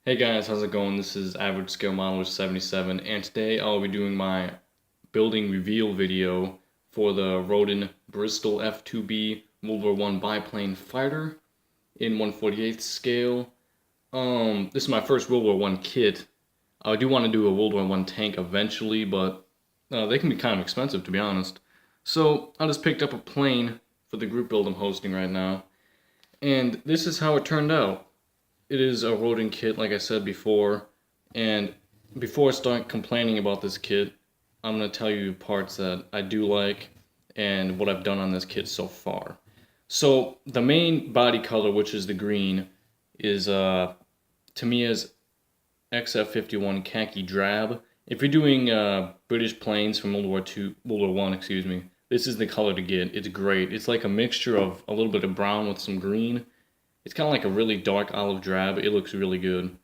Hey guys, how's it going? This is Average Scale Modeler 77, and today I'll be doing my building reveal video for the Roden Bristol F2B World War I biplane fighter in 1/48 scale. This is my first World War I kit. I do want to do a World War I tank eventually, but they can be kind of expensive, to be honest. So I just picked up a plane for the group build I'm hosting right now, and this is how it turned out. It is a Roden kit, like I said before, and before I start complaining about this kit, I'm going to tell you parts that I do like and what I've done on this kit so far. So the main body color, which is the green, is to me is XF51 khaki drab. If you're doing British planes from World War I, excuse me, this is the color to get. It's great. It's like a mixture of a little bit of brown with some green. It's kind of like a really dark olive drab. It looks really good.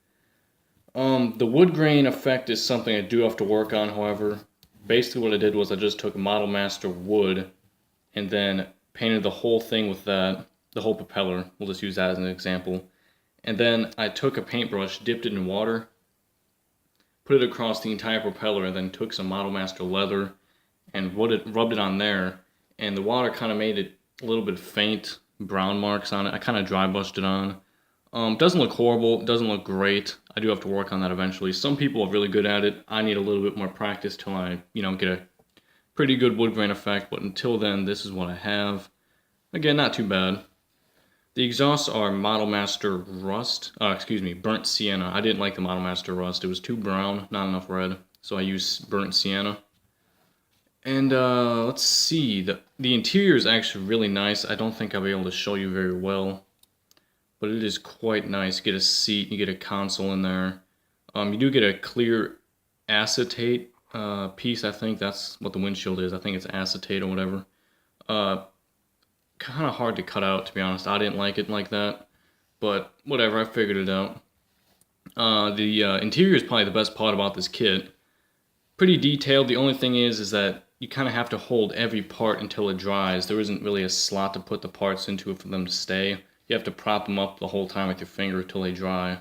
The wood grain effect is something I do have to work on, however. Basically what I did was I just took Model Master wood and then painted the whole thing with that, the whole propeller. We'll just use that as an example. And then I took a paintbrush, dipped it in water, put it across the entire propeller, and then took some Model Master leather and rubbed it on there. And the water kind of made it a little bit faint, brown marks on it. I kind of dry brushed it on. Doesn't look horrible, doesn't look great. I do have to work on that eventually. Some people are really good at it. I need a little bit more practice till I, get a pretty good wood grain effect, but until then, this is what I have. Again, not too bad. The exhausts are Model Master Rust, Burnt Sienna. I didn't like the Model Master Rust. It was too brown, not enough red, so I used Burnt Sienna. And let's see, the interior is actually really nice. I don't think I'll be able to show you very well, but it is quite nice. You get a seat, you get a console in there. You do get a clear acetate piece. I think that's what the windshield is. I think it's acetate or whatever. Kind of hard to cut out, to be honest. I didn't like it like that, but whatever, I figured it out. The interior is probably the best part about this kit. Pretty detailed. The only thing is that you kind of have to hold every part until it dries. There isn't really a slot to put the parts into it for them to stay. You have to prop them up the whole time with your finger until they dry,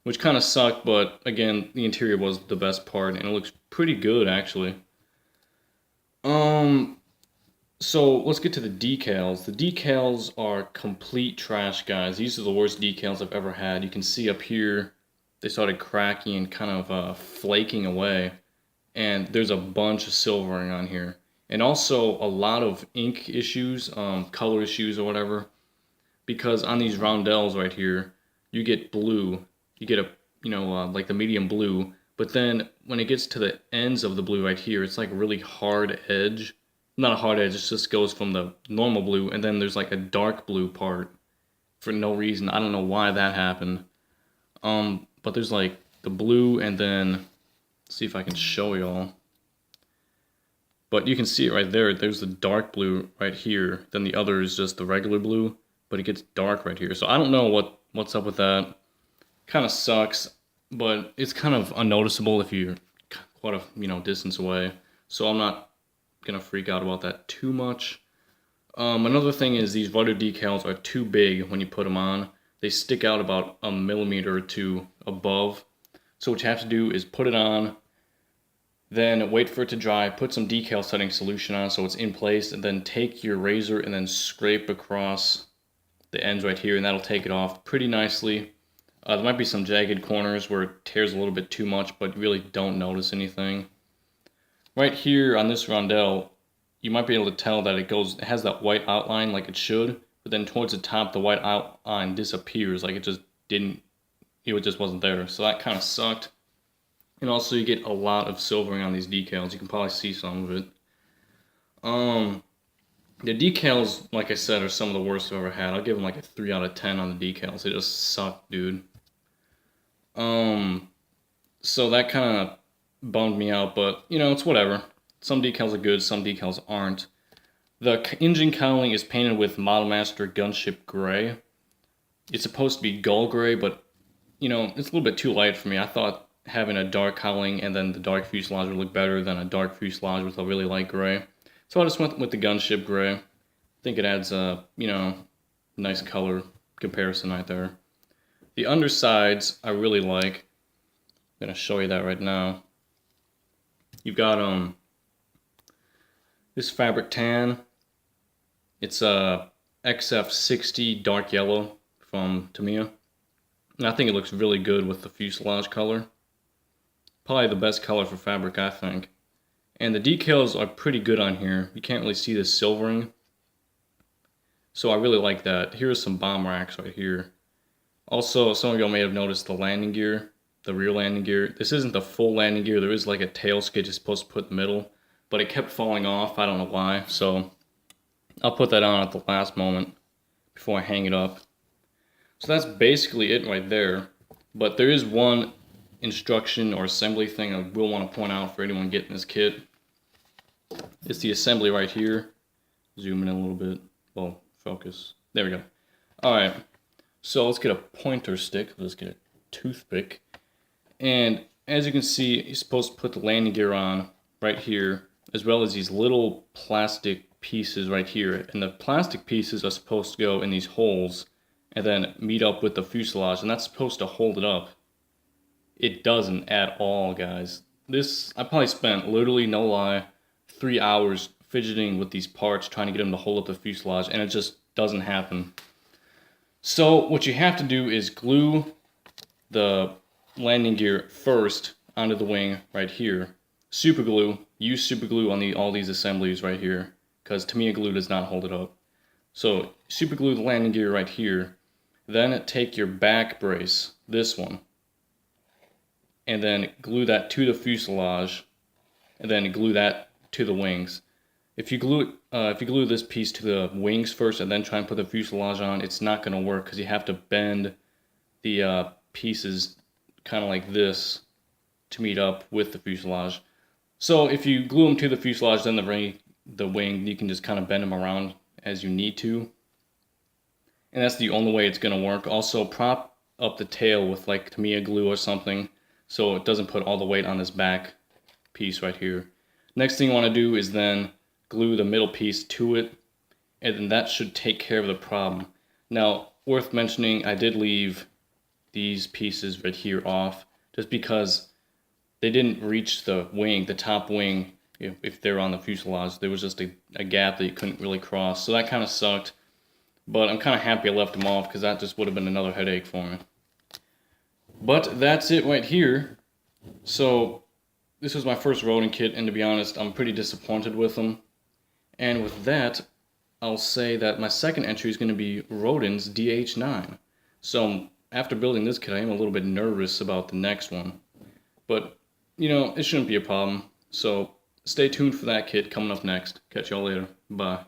which kind of sucked, but again, the interior was the best part, and it looks pretty good, actually. So let's get to the decals. The decals are complete trash, guys. These are the worst decals I've ever had. You can see up here, they started cracking and kind of flaking away. And there's a bunch of silvering on here. And also a lot of ink issues, color issues or whatever. Because on these roundels right here, you get blue. You get like the medium blue. But then when it gets to the ends of the blue right here, it's like a really hard edge. Not a hard edge, it just goes from the normal blue. And then there's like a dark blue part for no reason. I don't know why that happened. But there's like the blue and then... see if I can show y'all. But you can see it right there. There's the dark blue right here. Then the other is just the regular blue, but it gets dark right here. So I don't know what's up with that. Kind of sucks, but it's kind of unnoticeable if you're quite a distance away. So I'm not gonna freak out about that too much. Another thing is these rudder decals are too big when you put them on. They stick out about a millimeter or two above. So what you have to do is put it on, then wait for it to dry, put some decal setting solution on so it's in place, and then take your razor and then scrape across the ends right here, and that'll take it off pretty nicely. There might be some jagged corners where it tears a little bit too much, but you really don't notice anything. Right here on this roundel, you might be able to tell that it has that white outline like it should, but then towards the top the white outline disappears, like it just wasn't there, so that kind of sucked. And also you get a lot of silvering on these decals. You can probably see some of it. The decals, like I said, are some of the worst I've ever had. I'll give them like a 3 out of 10 on the decals. They just suck, dude. So that kind of bummed me out, but it's whatever. Some decals are good, some decals aren't. The engine cowling is painted with Model Master Gunship Gray. It's supposed to be Gull Gray, but it's a little bit too light for me. I thought having a dark cowling and then the dark fuselage would look better than a dark fuselage with a really light gray. So I just went with the gunship gray. I think it adds a, nice color comparison right there. The undersides I really like. I'm gonna show you that right now. You've got this fabric tan. It's a XF60 dark yellow from Tamiya. And I think it looks really good with the fuselage color. Probably the best color for fabric, I think. And the decals are pretty good on here. You can't really see the silvering. So I really like that. Here's some bomb racks right here. Also, some of y'all may have noticed the landing gear, the rear landing gear. This isn't the full landing gear. There is like a tail skid you're supposed to put in the middle, but it kept falling off. I don't know why. So I'll put that on at the last moment before I hang it up. So that's basically it right there. But there is one instruction or assembly thing I will want to point out for anyone getting this kit. It's the assembly right here. Zoom in a little bit. Well, focus. There we go. Alright, so let's get a pointer stick. Let's get a toothpick. And as you can see, you're supposed to put the landing gear on right here, as well as these little plastic pieces right here. And the plastic pieces are supposed to go in these holes and then meet up with the fuselage, and that's supposed to hold it up. It doesn't at all, guys. I probably spent, literally, no lie, 3 hours fidgeting with these parts, trying to get them to hold up the fuselage, and it just doesn't happen. So what you have to do is glue the landing gear first onto the wing right here. Super glue. Use super glue on all these assemblies right here, because Tamiya glue does not hold it up. So super glue the landing gear right here. Then take your back brace, this one, and then glue that to the fuselage, and then glue that to the wings. If you glue this piece to the wings first and then try and put the fuselage on, it's not going to work because you have to bend the pieces kind of like this to meet up with the fuselage. So if you glue them to the fuselage, then the wing, you can just kind of bend them around as you need to. And that's the only way it's going to work. Also, prop up the tail with like Tamiya glue or something so it doesn't put all the weight on this back piece right here. Next thing you want to do is then glue the middle piece to it, and then that should take care of the problem. Now, worth mentioning, I did leave these pieces right here off just because they didn't reach the wing, the top wing, if they're on the fuselage. There was just a gap that you couldn't really cross, so that kind of sucked. But I'm kind of happy I left them off because that just would have been another headache for me. But that's it right here. So this was my first Roden kit, and to be honest, I'm pretty disappointed with them. And with that, I'll say that my second entry is going to be Roden's DH9. So after building this kit, I am a little bit nervous about the next one. But, you know, it shouldn't be a problem. So stay tuned for that kit coming up next. Catch y'all later. Bye.